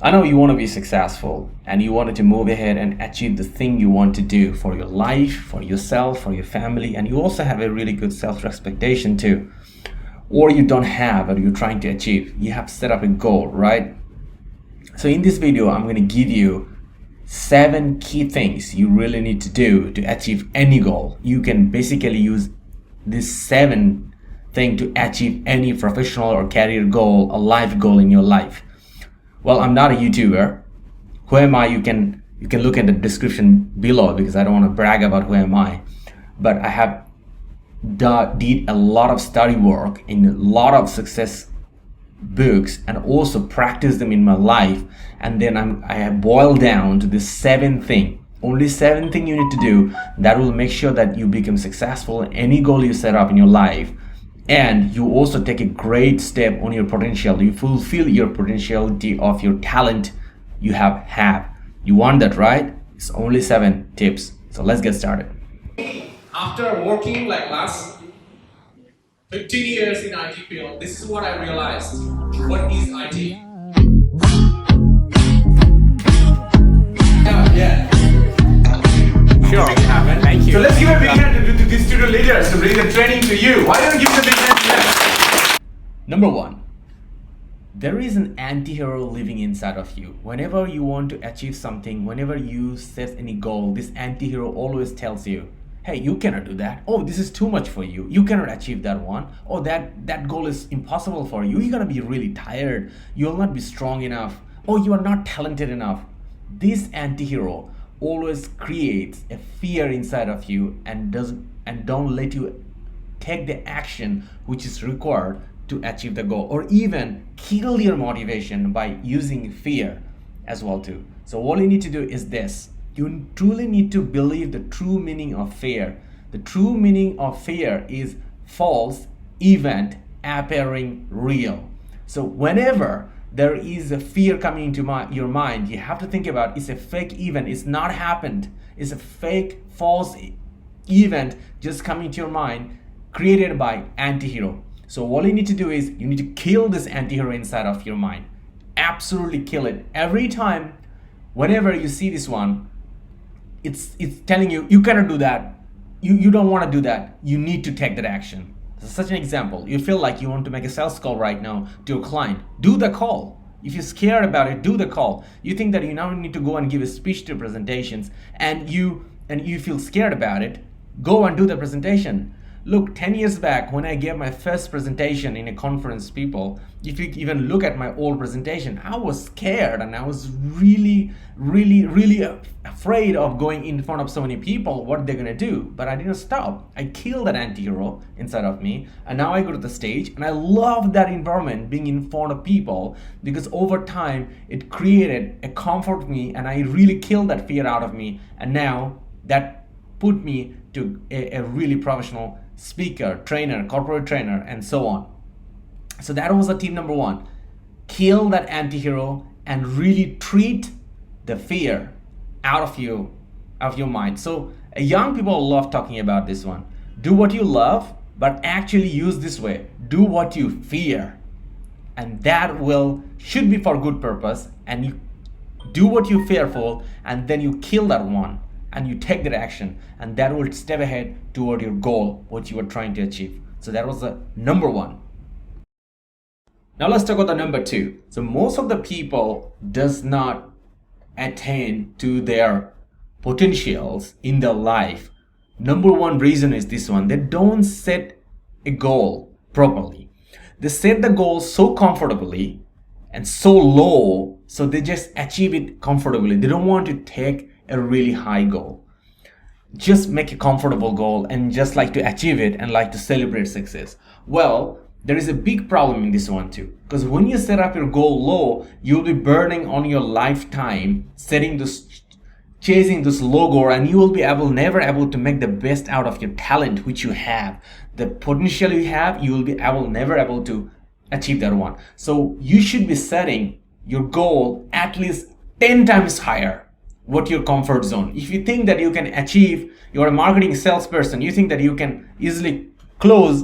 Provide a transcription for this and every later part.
I know you want to be successful and you wanted to move ahead and achieve the thing you want to do for your life, for yourself, for your family, and you also have a really good self-expectation too. Or you don't have, or you're trying to achieve. You have set up a goal, right? So in this video, I'm going to give you 7 key things you really need to do to achieve any goal. You can basically use this 7 thing to achieve any professional or career goal, a life goal in your life. Well, I'm not a YouTuber. Who am I? You can look at the description below because I don't want to brag about who am I. But I have did a lot of study work in a lot of success books and also practice them in my life, and then I have boiled down to this 7 thing. Only 7 thing you need to do that will make sure that you become successful in any goal you set up in your life, and you also take a great step on your potential. You fulfill your potentiality of your talent you have. You want that, right? It's only 7 tips. So let's get started. After working like last 15 years in IT field, this is what I realized. What is IT? Yeah. Sure. Make it happen. Thank you. So let's give a big hand to these student leaders to bring the training to you. Why don't you give a big hand to them? Number 1, there is an anti-hero living inside of you. Whenever you want to achieve something, whenever you set any goal, this anti-hero always tells you, hey, you cannot do that. Oh, this is too much for you. You cannot achieve that one. Oh, that goal is impossible for you. You're gonna be really tired. You will not be strong enough. Oh, you are not talented enough. This anti-hero always creates a fear inside of you and don't let you take the action which is required to achieve the goal, or even kill your motivation by using fear as well too. So all you need to do is this. You truly need to believe the true meaning of fear. The true meaning of fear is false event appearing real. So whenever there is a fear coming into your mind, you have to think about it's a fake event. It's not happened. It's a fake, false event just coming to your mind, created by anti-hero. So all you need to do is you need to kill this anti-hero inside of your mind. Absolutely kill it. Every time, whenever you see this one, it's telling you, you cannot do that. You don't want to do that. You need to take that action. Such an example, you feel like you want to make a sales call right now to your client. Do the call. If you're scared about it, do the call. You think that you now need to go and give a speech to presentations and you feel scared about it, go and do the presentation. Look, 10 years back when I gave my first presentation in a conference, people, if you even look at my old presentation, I was scared and I was really afraid of going in front of so many people, what they're gonna do. But I didn't stop. I killed that anti-hero inside of me, and now I go to the stage and I love that environment, being in front of people, because over time it created a comfort for me and I really killed that fear out of me, and now that put me to a really professional speaker, trainer, corporate trainer, and so on. So that was the tip number 1. Kill that anti-hero and really treat the fear out of your mind. So young people love talking about this one. Do what you love, but actually use this way. Do what you fear. And that should be for good purpose. And you do what you fearful, and then you kill that one. And you take that action, and that will step ahead toward your goal, what you were trying to achieve. So that was the number 1. Now let's talk about the number 2. So most of the people does not attain to their potentials in their life. Number 1 reason is this one. They don't set a goal properly. They set the goal so comfortably and so low, so they just achieve it comfortably. They don't want to take a really high goal. Just make a comfortable goal and just like to achieve it and like to celebrate success. Well, there is a big problem in this one too, because when you set up your goal low, you'll be burning on your lifetime chasing this low goal, and you will be never able to make the best out of your talent which you have, the potential you have. You will be never able to achieve that one. So you should be setting your goal at least 10 times higher what your comfort zone. If you think that you can achieve, you're a marketing salesperson, you think that you can easily close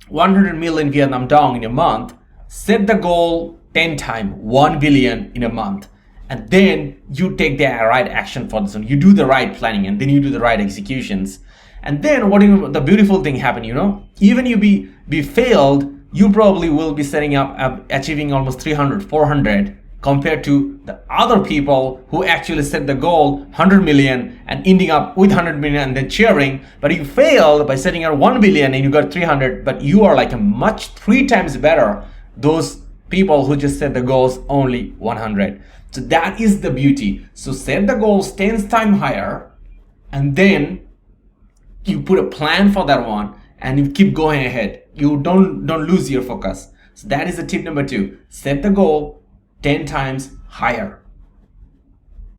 100 million Vietnam dong in a month, set the goal 10 times 1 billion in a month. And then you take the right action for this one. You do the right planning, and then you do the right executions. And then the beautiful thing happen, even you be failed, you probably will be setting up achieving almost 300, 400 compared to the other people who actually set the goal 100 million and ending up with 100 million and then cheering. But you failed by setting out 1 billion and you got 300, but you are like a much 3 times better those people who just set the goals only 100. So that is the beauty. So set the goals 10 times higher, and then you put a plan for that one and you keep going ahead. You don't lose your focus. So that is the tip number 2. Set the goal 10 times higher.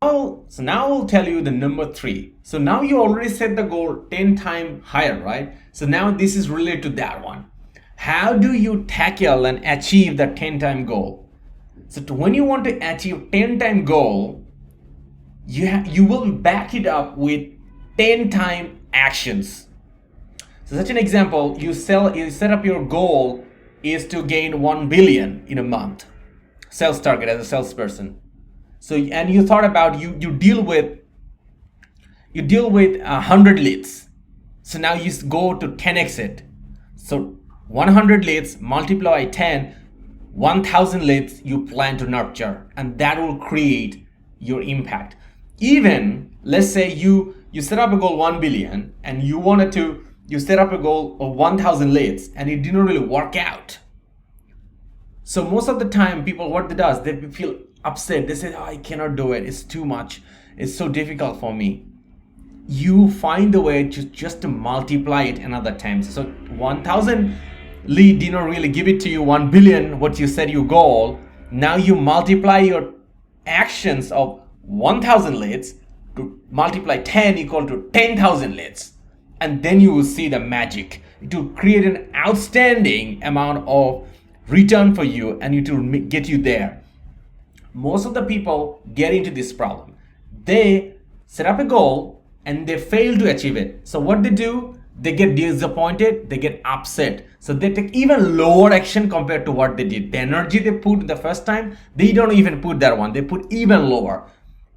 So now I'll tell you the number 3. So now you already set the goal 10 times higher, right? So now this is related to that one. How do you tackle and achieve the 10 time goal? So when you want to achieve 10 time goal, you will back it up with 10 time actions. So such an example, you set up your goal is to gain 1 billion in a month. Sales target as a salesperson. So, and you thought about you deal with 100 leads. So now you go to 10x it. So 100 leads multiply 10, 1000 leads you plan to nurture, and that will create your impact. Even let's say you set up a goal 1 billion and you set up a goal of 1000 leads and it didn't really work out. So most of the time people, what they does, they feel upset. They say, I cannot do it. It's too much. It's so difficult for me. You find a way to just to multiply it another time. So 1000 lead didn't really give it to you 1 billion, what you said your goal. Now you multiply your actions of 1000 leads to multiply 10 equal to 10,000 leads. And then you will see the magic. It will create an outstanding amount of return for you, and it will get you there. Most of the people get into this problem. They set up a goal and they fail to achieve it. So what they do, they get disappointed, they get upset. So they take even lower action compared to what they did. The energy they put the first time, they don't even put that one. They put even lower.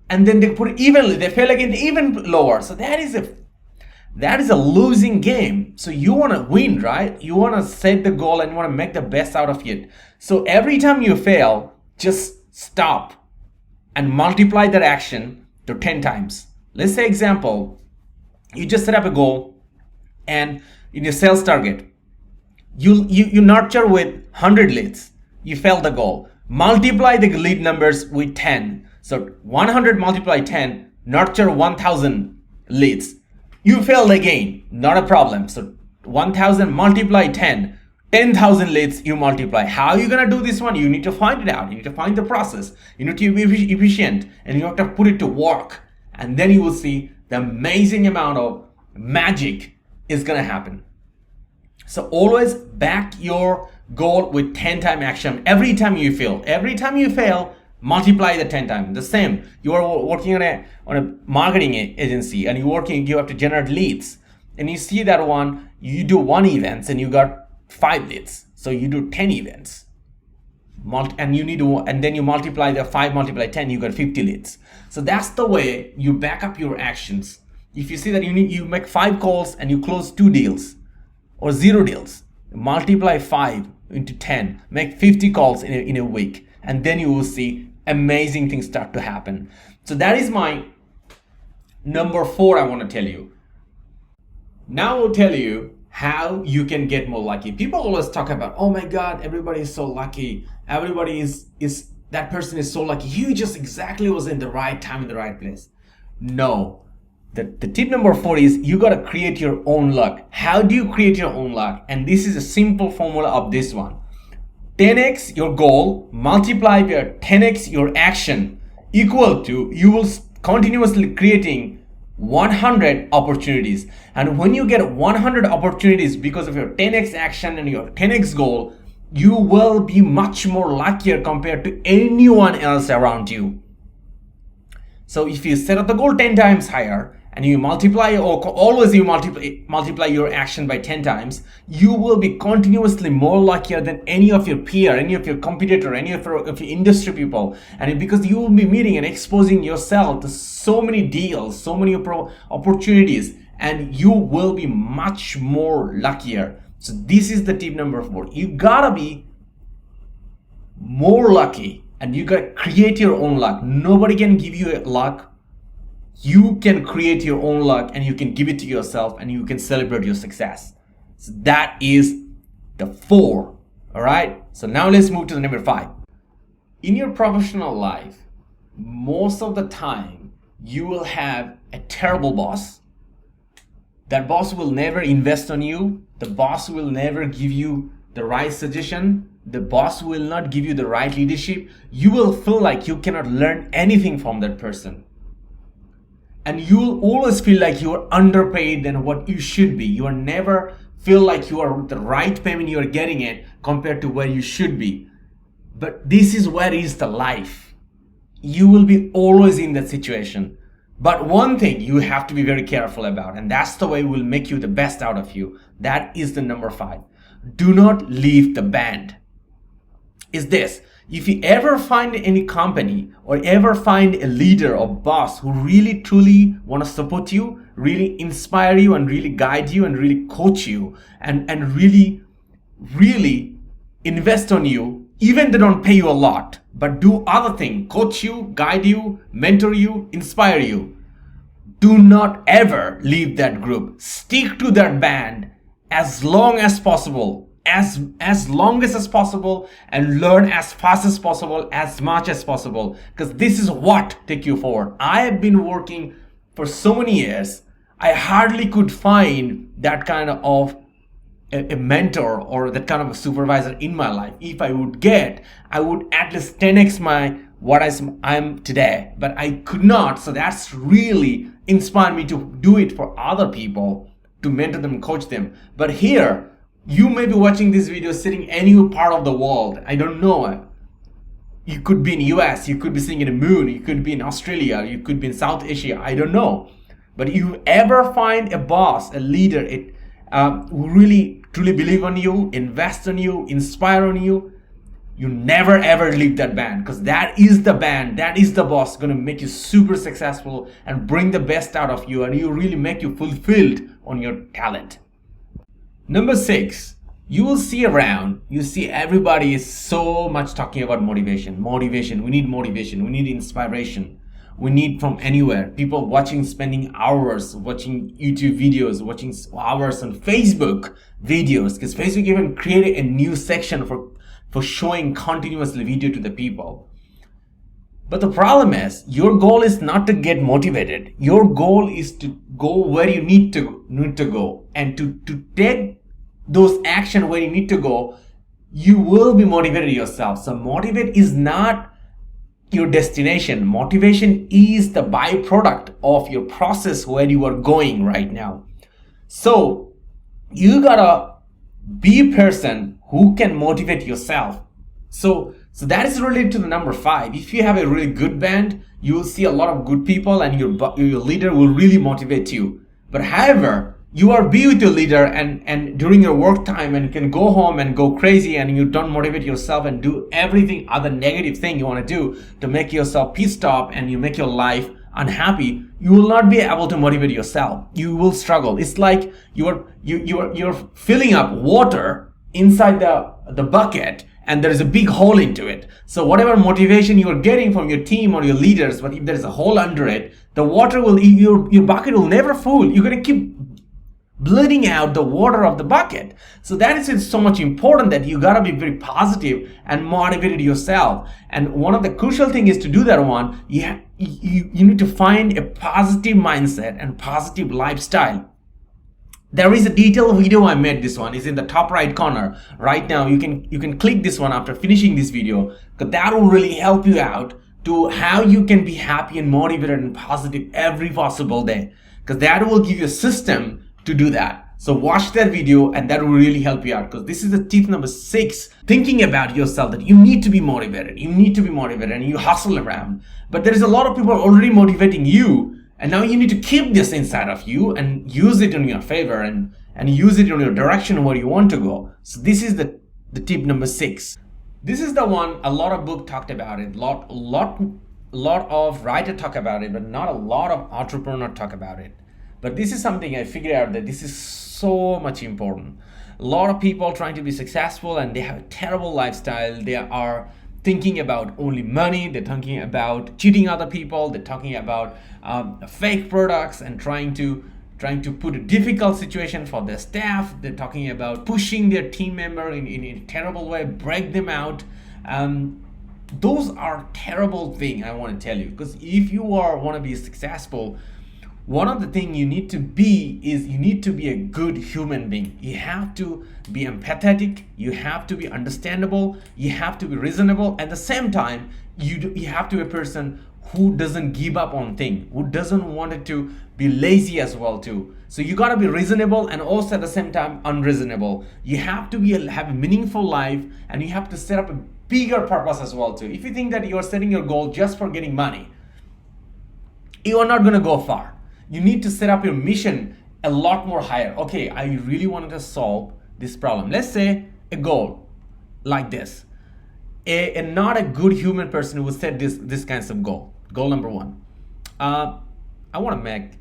And then they fail again even lower. So that is a losing game. So you want to win, right? You want to set the goal and you want to make the best out of it. So every time you fail, just stop and multiply that action to 10 times. Let's say example, you just set up a goal and in your sales target, you nurture with 100 leads. You fail the goal. Multiply the lead numbers with 10. So 100 multiply 10, nurture 1000 leads. You failed again, not a problem. So 1000 multiply 10, 10,000 leads you multiply. How are you gonna do this one? You need to find it out. You need to find the process. You need to be efficient and you have to put it to work. And then you will see the amazing amount of magic is gonna happen. So always back your goal with 10 time action. Every time you fail, multiply the 10 times. The same, you are working on a marketing agency and you have to generate leads. And you see that one, you do 1 event and you got 5 leads. So you do 10 events. And then you multiply the 5 multiply 10, you got 50 leads. So that's the way you back up your actions. If you see that you make 5 calls and you close 2 deals or 0 deals, multiply 5 into 10, make 50 calls in a week, and then you will see amazing things start to happen. So that is my number 4 I want to tell you. Now I'll tell you how you can get more lucky. People always talk about, oh my God, everybody is so lucky. Everybody is that person is so lucky. He just exactly was in the right time, in the right place. No. The tip number 4 is you got to create your own luck. How do you create your own luck? And this is a simple formula of this one. 10x your goal, multiply your 10x your action equal to, you will continuously creating 100 opportunities. And when you get 100 opportunities because of your 10x action and your 10x goal, you will be much more luckier compared to anyone else around you. So if you set up the goal 10 times higher and you multiply, or always you multiply your action by 10 times, you will be continuously more luckier than any of your peer, any of your competitor, any of your industry people. And because you will be meeting and exposing yourself to so many deals, so many opportunities, and you will be much more luckier. So this is the tip number 4. You gotta be more lucky, and you gotta create your own luck. Nobody can give you luck. You can create your own luck, and you can give it to yourself, and you can celebrate your success. So that is the 4. All right. So now let's move to the number 5. In your professional life, most of the time you will have a terrible boss. That boss will never invest on you. The boss will never give you the right suggestion. The boss will not give you the right leadership. You will feel like you cannot learn anything from that person. And you will always feel like you are underpaid than what you should be. You will never feel like you are the right payment you are getting it compared to where you should be. But this is where is the life. You will be always in that situation. But one thing you have to be very careful about, and that's the way will make you the best out of you. That is the number 5. Do not leave the band. Is this: if you ever find any company or ever find a leader or boss who really truly want to support you, really inspire you, and really guide you, and really coach you, and really invest on you, even they don't pay you a lot, but do other things, coach you, guide you, mentor you, inspire you, do not ever leave that group. Stick to that band as long as possible. As long as possible, and learn as fast as possible, as much as possible, because this is what take you forward. I have been working for so many years. I hardly could find that kind of a mentor or that kind of a supervisor in my life. If I would get, I would at least 10x what I am today, but I could not. So that's really inspired me to do it for other people, to mentor them, coach them. But here, you may be watching this video sitting any part of the world. I don't know. You could be in US, you could be sitting in the moon, you could be in Australia, you could be in South Asia, I don't know. But if you ever find a boss, a leader, who really truly believe on you, invest on you, inspire on you, you never ever leave that band, because that is the band, that is the boss going to make you super successful and bring the best out of you, and you really make you fulfilled on your talent. Number 6, you will see around, you see everybody is so much talking about motivation. We need motivation, we need inspiration, we need from anywhere. People spending hours watching YouTube videos, watching hours on Facebook videos, because Facebook even created a new section for showing continuously video to the people. But the problem is, your goal is not to get motivated. Your goal is to go where you need to go, and to take those action where you need to go. You will be motivated yourself. So motivate is not your destination. Motivation is the byproduct of your process where you are going right now. So you gotta be a person who can motivate yourself. So that is related to the number 5. If you have a really good band, you will see a lot of good people, and your leader will really motivate you. But however, you are be with your leader and during your work time, and you can go home and go crazy, and you don't motivate yourself and do everything other negative thing you want to do to make yourself pissed off, and you make your life unhappy, you will not be able to motivate yourself. You will struggle. It's like you're filling up water inside the bucket, and there is a big hole into it. So whatever motivation you are getting from your team or your leaders, but if there is a hole under it, the water your bucket will never full. You're going to keep bleeding out the water of the bucket. So that is so much important, that you gotta be very positive and motivated yourself. And one of the crucial thing is to do that one, you need to find a positive mindset and positive lifestyle. There is a detailed video I made. This one is in the top right corner right now. You can click this one after finishing this video, because that will really help you out to how you can be happy and motivated and positive every possible day, because that will give you a system to do that. So watch that video, and that will really help you out, because this is the tip number 6. Thinking about yourself, that you need to be motivated, and you hustle around. But there is a lot of people already motivating you, And now you need to keep this inside of you and use it in your favor and use it in your direction where you want to go. So this is the tip number 6. This is the one a lot of books talked about it, lot of writers talk about it, but not a lot of entrepreneurs talk about it. But this is something I figured out that this is so much important. A lot of people trying to be successful and they have a terrible lifestyle. They are thinking about only money. They're thinking about cheating other people. They're talking about fake products and trying to put a difficult situation for their staff. They're talking about pushing their team member in a terrible way, break them out. Those are terrible things, I want to tell you, because if you want to be successful, one of the things you need to be is you need to be a good human being. You have to be empathetic, you have to be understandable, you have to be reasonable. At the same time, you have to be a person who doesn't give up on things, who doesn't want it to be lazy as well too. So you got to be reasonable and also at the same time unreasonable. You have to have a meaningful life, and you have to set up a bigger purpose as well too. If you think that you are setting your goal just for getting money, you are not going to go far. You need to set up your mission a lot more higher. Okay, I really wanted to solve this problem. Let's say a goal like this. A not a good human person would set this kinds of goal. Goal number 1. I want to make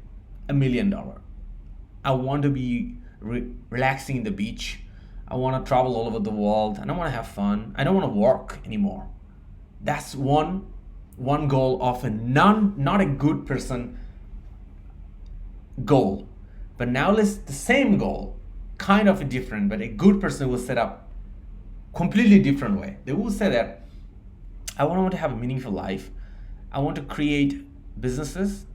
$1 million. I want to be relaxing in the beach. I want to travel all over the world, and I want to have fun. I don't want to work anymore. That's one goal of a not a good person goal. But now let's the same goal, kind of different, but a good person will set up completely different way. They will say that I want to have a meaningful life. I want to create businesses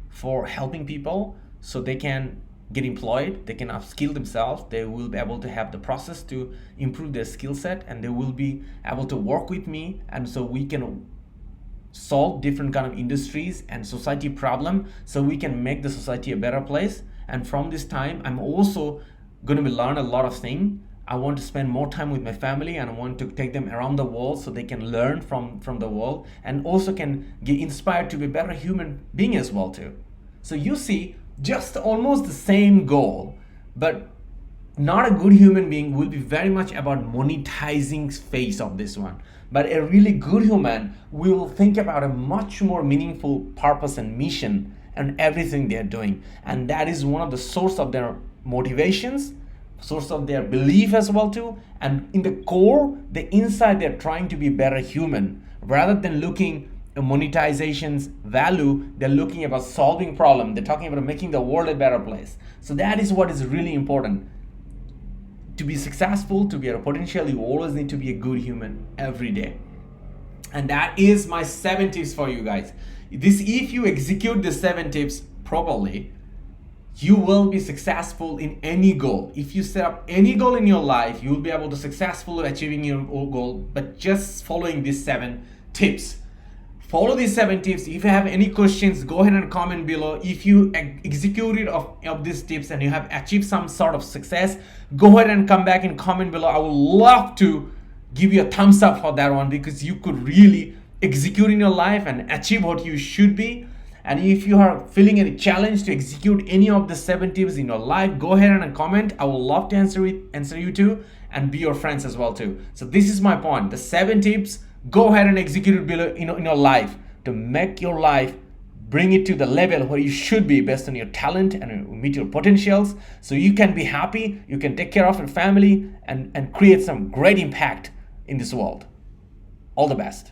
for helping people so they can get employed, they can upskill themselves, they will be able to have the process to improve their skill set, and they will be able to work with me, and so we can solve different kind of industries and society problem, so we can make the society a better place. And from this time, I'm also going to be learn a lot of things. I want to spend more time with my family, and I want to take them around the world so they can learn from the world, and also can get inspired to be a better human being as well too. So you see, just almost the same goal, but not a good human being will be very much about monetizing phase of this one. But a really good human will think about a much more meaningful purpose and mission and everything they're doing. And that is one of the source of their motivations, source of their belief as well too. And in the core, the inside, they're trying to be a better human. Rather than looking at monetization's value, they're looking about solving problem. They're talking about making the world a better place. So that is what is really important. To be successful, to be at a potential, you always need to be a good human every day. And that is my 7 tips for you guys. If you execute the 7 tips properly, you will be successful in any goal. If you set up any goal in your life, you will be able to successfully achieving your goal, but just following these 7 tips. Follow these 7 tips. If you have any questions, go ahead and comment below. If you executed of these tips and you have achieved some sort of success, go ahead and come back and comment below. I would love to give you a thumbs up for that one, because you could really execute in your life and achieve what you should be. And if you are feeling any challenge to execute any of the 7 tips in your life, go ahead and comment. I would love to answer you too, and be your friends as well too. So this is my point. The 7 tips, go ahead and execute it below in your life to make your life, bring it to the level where you should be based on your talent and meet your potentials, so you can be happy, you can take care of your family, and create some great impact in this world. All the best.